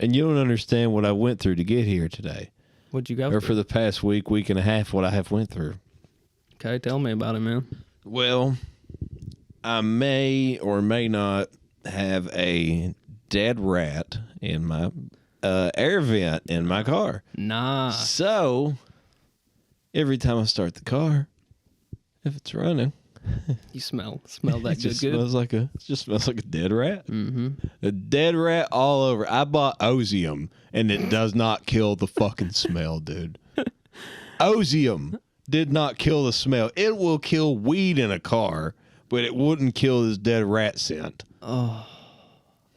And you don't understand what I went through to get here today. What'd you go Or through? for the past week and a half, what I have went through. Okay, tell me about it, man. Well, I may or may not have a dead rat in my air vent in my car. Nah. So, every time I start the car, if it's running, You smell that it just good. smells like a dead rat. Mm-hmm. A dead rat all over. I bought Ozium, and it does not kill the fucking smell, dude. Ozium did not kill the smell. It will kill weed in a car, but it wouldn't kill this dead rat scent. Oh.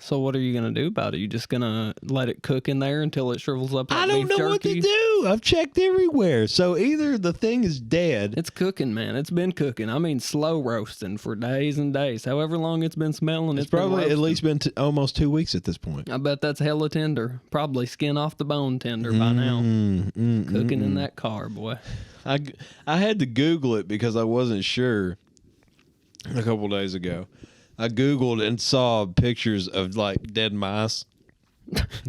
So what are you going to do about it? You just going to let it cook in there until it shrivels up like I don't beef know what to jerky? do. I've checked everywhere. So either the thing is dead. It's cooking, man. It's been cooking. I mean, slow roasting for days and days. However long it's been smelling, It's been probably at roasting. least been almost 2 weeks at this point. I bet that's hella tender. Probably skin off the bone tender by now. Cooking in that car, boy. I had to Google it because I wasn't sure a couple days ago. I Googled and saw pictures of like dead mice.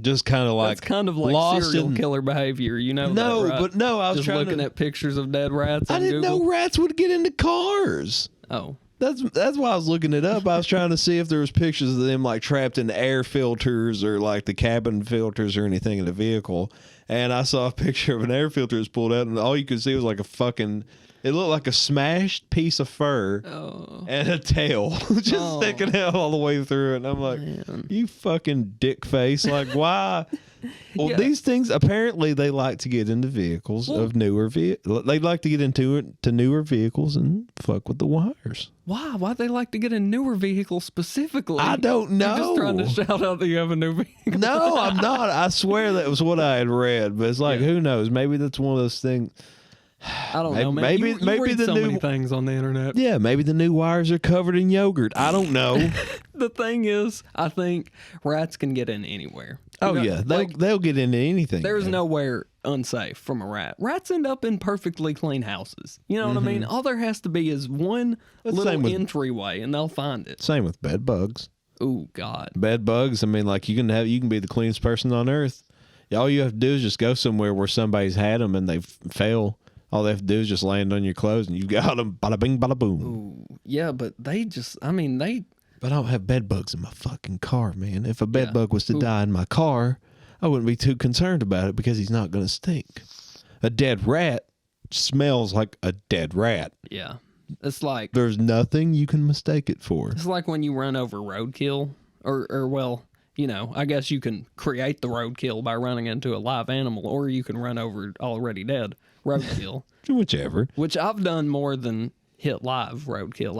Just kind of like That's kind of like lost serial in... killer behavior, you know? No, that, right? but no, I was just trying looking to... at pictures of dead rats. I on didn't Google. know rats would get into cars. Oh, That's why I was looking it up. I was trying to see if there was pictures of them like trapped in the air filters or like the cabin filters or anything in the vehicle. And I saw a picture of an air filter that's pulled out, and all you could see was like a fucking... It looked like a smashed piece of fur and a tail just sticking out all the way through it. And I'm like, you fucking dick face. Like, why? Well, these things, apparently they like to get into vehicles of newer vehicles. They like to get into newer vehicles and fuck with the wires. Why? Why'd they like to get a newer vehicle specifically? I don't know. You're just trying to shout out that you have a new vehicle. No, I'm not. I swear that was what I had read. But it's like, who knows? Maybe that's one of those things. I don't know, man. Maybe you maybe read the so new many things on the internet. Yeah, maybe the new wires are covered in yogurt. I don't know. The thing is, I think rats can get in anywhere. Oh yeah, they'll get into anything. There's nowhere unsafe from a rat. Rats end up in perfectly clean houses. You know what I mean? All there has to be is one little entryway, and they'll find it. Same with bed bugs. Oh God, bed bugs. I mean, like you can be the cleanest person on earth. All you have to do is just go somewhere where somebody's had them and they fail. All they have to do is just land on your clothes and you got them. Bada bing, bada boom. Ooh, yeah, but they just, I mean, they... But I don't have bed bugs in my fucking car, man. If a bed bug was to die in my car, I wouldn't be too concerned about it because he's not going to stink. A dead rat smells like a dead rat. Yeah. It's like... There's nothing you can mistake it for. It's like when you run over roadkill, or well... You know, I guess you can create the roadkill by running into a live animal, or you can run over already dead roadkill. Whichever. Which I've done more than hit live roadkill.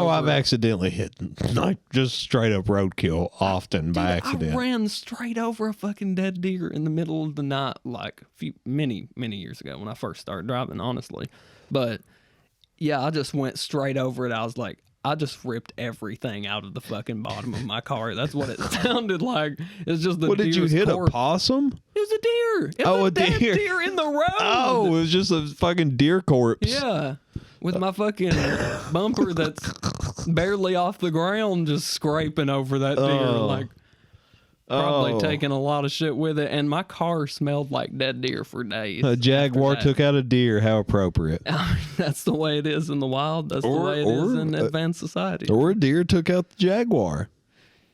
I've accidentally hit like just straight up roadkill often by accident. I ran straight over a fucking dead deer in the middle of the night, like many years ago when I first started driving, honestly. But yeah, I just went straight over it. I was like, I just ripped everything out of the fucking bottom of my car. That's what it sounded like. It's just the What did you hit? corpse. A possum? It was a deer. It was a dead deer in the road. Oh, it was just a fucking deer corpse. Yeah. With my fucking bumper that's barely off the ground just scraping over that deer. Like, probably taking a lot of shit with it. And my car smelled like dead deer for days. A jaguar took out a deer. How appropriate. I mean, that's the way it is in the wild. That's the way it is in advanced society. Or a deer took out the jaguar.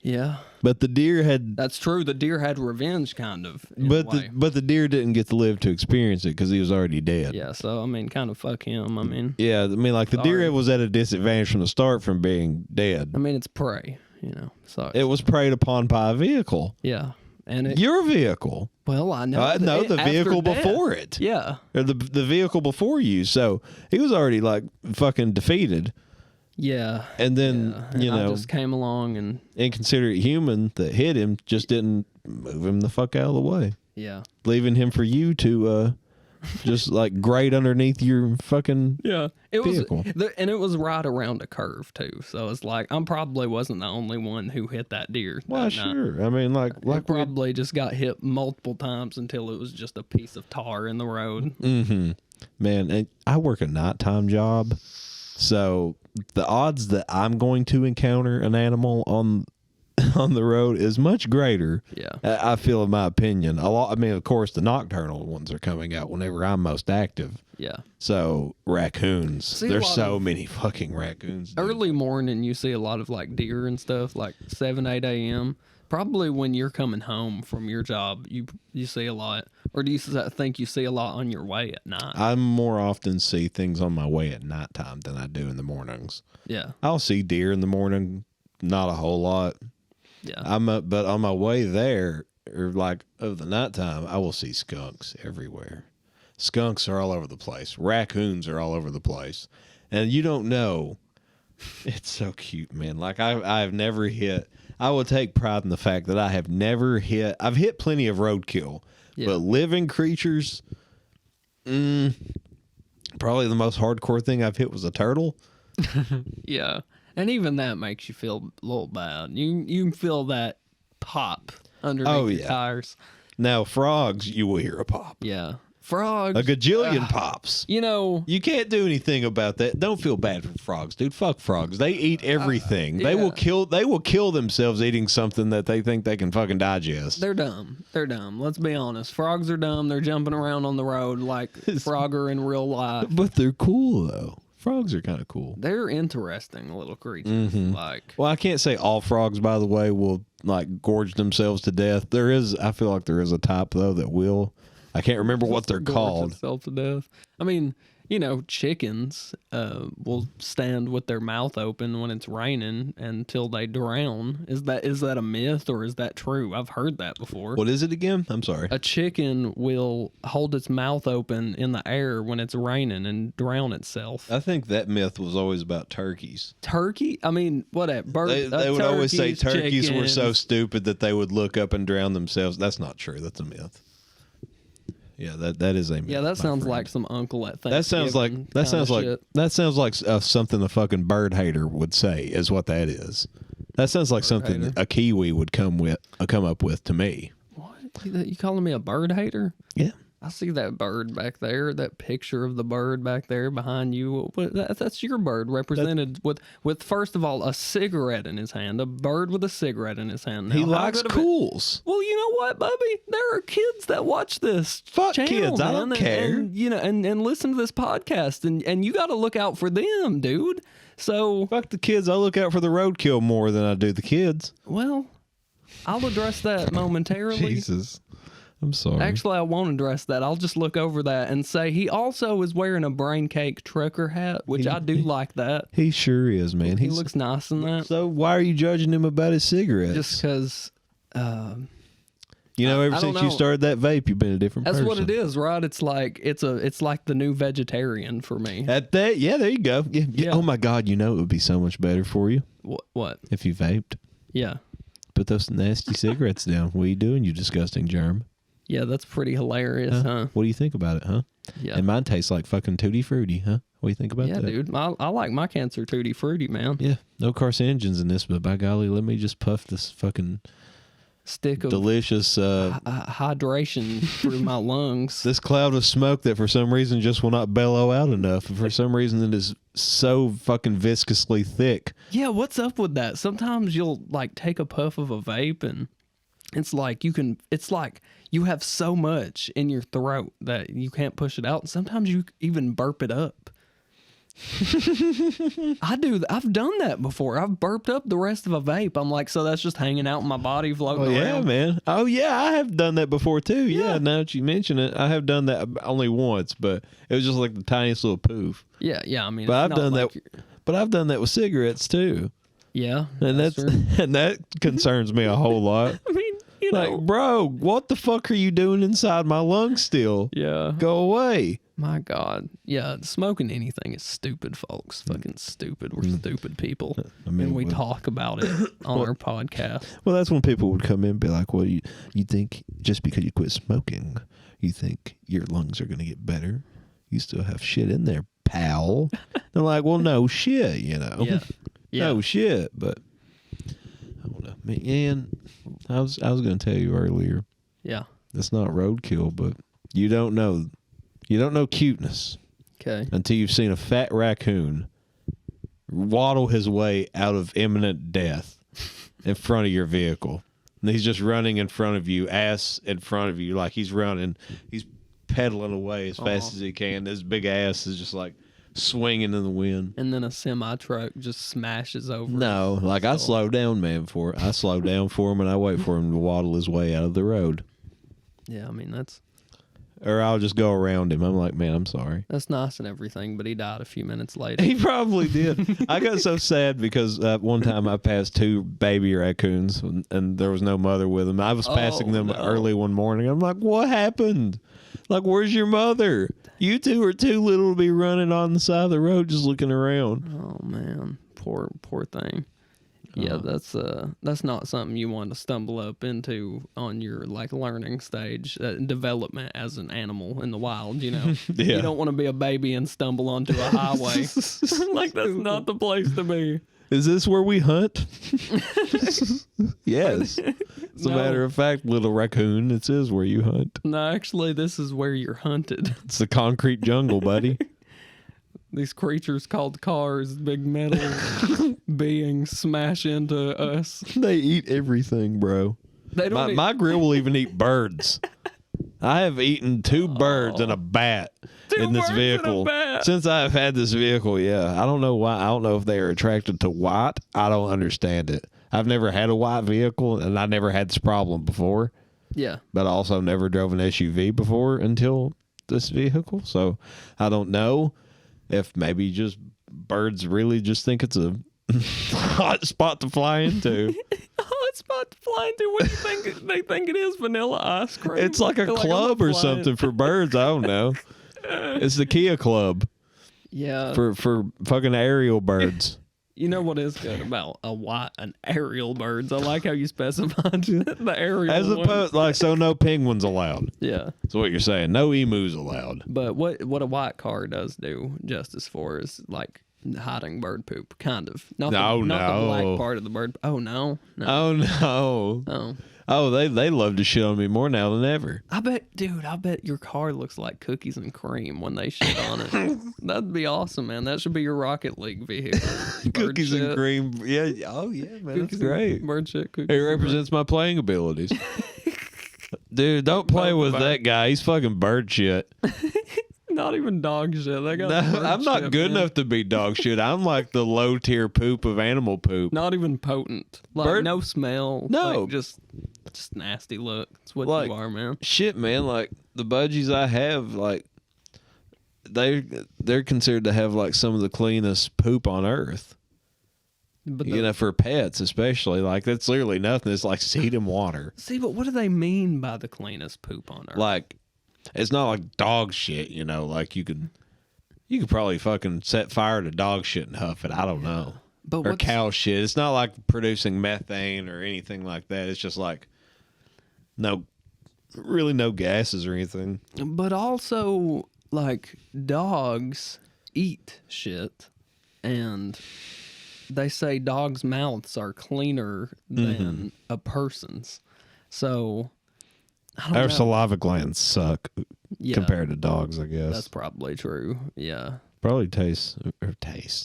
Yeah. But the deer had... That's true. The deer had revenge, kind of. But the deer didn't get to live to experience it because he was already dead. Yeah, so, I mean, kind of fuck him. I mean... Yeah, I mean, like, the deer was at a disadvantage from the start from being dead. I mean, it's prey, you know. So it was preyed upon by a vehicle. Yeah. And your vehicle. Well, I know. No, the vehicle before it. Yeah. Or the vehicle before you. So he was already, like, fucking defeated. Yeah. And then, you know, I just came along and... Inconsiderate human that hit him just didn't move him the fuck out of the way. Yeah. Leaving him for you to just, like, grate underneath your fucking vehicle. And it was right around a curve, too. So it's like, I probably wasn't the only one who hit that deer. Well, sure. I mean, like probably just got hit multiple times until it was just a piece of tar in the road. Mm-hmm. Man, and I work a nighttime job. So the odds that I'm going to encounter an animal on on the road is much greater. Yeah. I feel, in my opinion. I mean, of course, the nocturnal ones are coming out whenever I'm most active. Yeah. So raccoons, See, there's so many fucking raccoons. Dude. Early morning, you see a lot of like deer and stuff, like 7, 8 a.m. Probably when you're coming home from your job, you see a lot. Or do you think you see a lot on your way at night? I more often see things on my way at nighttime than I do in the mornings. Yeah. I'll see deer in the morning, not a whole lot. Yeah. But on my way there, or like of the nighttime, I will see skunks everywhere. Skunks are all over the place. Raccoons are all over the place. And you don't know. It's so cute, man. Like I've never hit. I will take pride in the fact that I have never hit. I've hit plenty of roadkill, but living creatures, probably the most hardcore thing I've hit was a turtle. Yeah. And even that makes you feel a little bad. You can feel that pop underneath your tires. Now, frogs, you will hear a pop. Yeah. Frogs. A gajillion pops. You know. You can't do anything about that. Don't feel bad for frogs, dude. Fuck frogs. They eat everything. They will kill themselves eating something that they think they can fucking digest. They're dumb. Let's be honest. Frogs are dumb. They're jumping around on the road like Frogger in real life. But they're cool, though. Frogs are kind of cool. They're interesting little creatures. Well, I can't say all frogs, by the way, will like gorge themselves to death. I feel like there is a type though that will. I can't remember what they're called. Themselves to death. I mean, chickens will stand with their mouth open when it's raining until they drown. Is that a myth or is that true? I've heard that before. What is it again? I'm sorry. A chicken will hold its mouth open in the air when it's raining and drown itself. I think that myth was always about turkeys. Turkey? I mean, whatever. They would always say turkeys chickens. were so stupid that they would look up and drown themselves. That's not true. That's a myth. Yeah, that is a myth. Yeah, that sounds like some uncle at Thanksgiving. That sounds like something a fucking bird hater would say. Is what that is. That sounds like something a Kiwi would come up with to me. What? You calling me a bird hater? Yeah. I see that bird back there, that picture of the bird back there behind you. That's your bird represented with first of all, a cigarette in his hand, a bird with a cigarette in his hand. Now, he likes cools. Well, you know what, Bubby? There are kids that watch this Fuck channel, kids, man, I don't care. And listen to this podcast, and you got to look out for them, dude. So fuck the kids. I look out for the roadkill more than I do the kids. Well, I'll address that momentarily. Jesus. I'm sorry. Actually, I won't address that. I'll just look over that and say he also is wearing a brain cake trucker hat, which I do like that. He sure is, man. He looks nice in that. So why are you judging him about his cigarettes? Just because... ever since you started that vape, you've been a different person. That's what it is, right? It's like the new vegetarian for me. There you go. Yeah. Oh my God, it would be so much better for you. What? If you vaped. Yeah. Put those nasty cigarettes down. What are you doing, you disgusting germ? Yeah, that's pretty hilarious, huh? What do you think about it, huh? Yeah. And mine tastes like fucking Tutti Frutti, huh? What do you think about that? Yeah, dude. I like my cancer Tutti Frutti, man. Yeah. No carcinogens in this, but by golly, let me just puff this fucking stick of delicious hydration through my lungs. This cloud of smoke that for some reason just will not bellow out enough. For some reason it is so fucking viscously thick. Yeah, what's up with that? Sometimes you'll like take a puff of a vape and it's like you have so much in your throat that you can't push it out. Sometimes you even burp it up. I've done that before. I've burped up the rest of a vape. I'm like, so that's just hanging out in my body floating around. Yeah, man. Oh yeah, I have done that before too. Yeah, now that you mention it, I have done that only once, but it was just like the tiniest little poof. Yeah. I mean, but I've done that. But I've done that with cigarettes too. Yeah, and that concerns me a whole lot. I mean, like, bro, what the fuck are you doing inside my lungs still? Yeah, go away. My God. Yeah, smoking anything is stupid, folks. Fucking stupid. We're stupid people. And we talk about it on our podcast. Well, that's when people would come in and be like, well, you think just because you quit smoking, you think your lungs are going to get better? You still have shit in there, pal. They're like, well, no shit, Yeah. No shit, but I don't know. Man, I was going to tell you earlier. Yeah. That's not roadkill, but you don't know cuteness. Okay. Until you've seen a fat raccoon waddle his way out of imminent death in front of your vehicle. And he's just running in front of you, ass in front of you, like he's running. He's pedaling away as fast as he can. His big ass is just like swinging in the wind. And then a semi truck just smashes over. No, like I slow down, man. I slow down for him, and I wait for him to waddle his way out of the road. Yeah, I mean or I'll just go around him. I'm like, man, I'm sorry. that's nice and everything, but he died a few minutes later. He probably did. I got so sad because one time I passed 2 baby raccoons, and there was no mother with them. I was passing them early one morning. I'm like, what happened? Like, where's your mother? You 2 are too little to be running on the side of the road just looking around. Oh man, poor thing. Yeah, that's not something you want to stumble up into on your like learning stage, development as an animal in the wild. You know, Yeah. You don't want to be a baby and stumble onto a highway. Like that's not the place to be. Is this where we hunt? Yes. As a matter of fact, little raccoon, it is where you hunt. No, actually, this is where you're hunted. It's the concrete jungle, buddy. These creatures called cars, big metal beings, smash into us. They eat everything, bro. They don't. My grill will even eat birds. I have eaten 2 birds and a bat in this birds and a vehicle bat. since I've had this vehicle. Yeah, I don't know why. I don't know if they are attracted to white. I don't understand it. I've never had a white vehicle, and I never had this problem before. Yeah. But I also never drove an SUV before until this vehicle. So I don't know if maybe just birds really just think it's a hot spot to fly into. Hot spot to fly into. What do you think? They think it is vanilla ice cream. It's like a They're club I'm or flying. something for birds. I don't know. It's the Kia Club Yeah. for fucking aerial birds. You know what is good about an aerial birds? I like how you specified the aerial As one. opposed, like, so no penguins allowed. Yeah. That's what you're saying. No emus allowed. But what a white car does do justice for is like hiding bird poop, kind of. Not the black part of the bird. Oh no. Oh no. Oh. Oh, they love to shit on me more now than ever. I bet your car looks like cookies and cream when they shit on it. That'd be awesome, man. That should be your Rocket League vehicle. Bird Cookies shit. and cream. Yeah. Oh yeah, man. That's Cookies great. and bird shit. Cookies It and represents my playing abilities. Dude, don't play with that guy. He's fucking bird shit. Not even dog shit. They got No, I'm not shit, good man. enough to be dog shit. I'm like the low tier poop of animal poop. Not even potent. Like no smell. No. Like, just nasty look. That's what Like, you are, man. Shit, man. Like the budgies I have, like they're considered to have like some of the cleanest poop on earth. But You know, for pets especially, like that's literally nothing. It's like seed and water. see, but what do they mean by the cleanest poop on earth? Like it's not like dog shit. You know, like you could probably fucking set fire to dog shit and huff it. I don't know. but Or what's- cow shit. It's not like producing methane or anything like that. It's just like no gases or anything. But also, like, dogs eat shit, and they say dogs' mouths are cleaner than a person's. So, I don't Our know. saliva glands suck Yeah, compared to dogs, I guess. that's probably true. Yeah, Probably taste.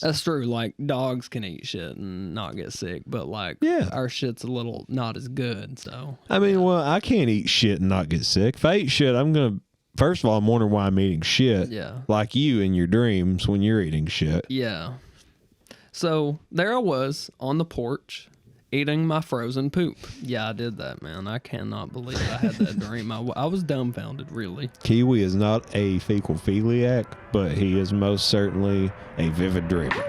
that's true. Like, dogs can eat shit and not get sick, but, like, Yeah. our shit's a little not as good, so. I mean, well, I can't eat shit and not get sick. If I eat shit, I'm going to, first of all, I'm wondering why I'm eating shit. Yeah. Like you in your dreams when you're eating shit. Yeah. So there I was on the porch eating my frozen poop. Yeah, I did that, man. I cannot believe I had that dream. I was dumbfounded, really. Kiwi is not a fecal philiac, but he is most certainly a vivid dreamer.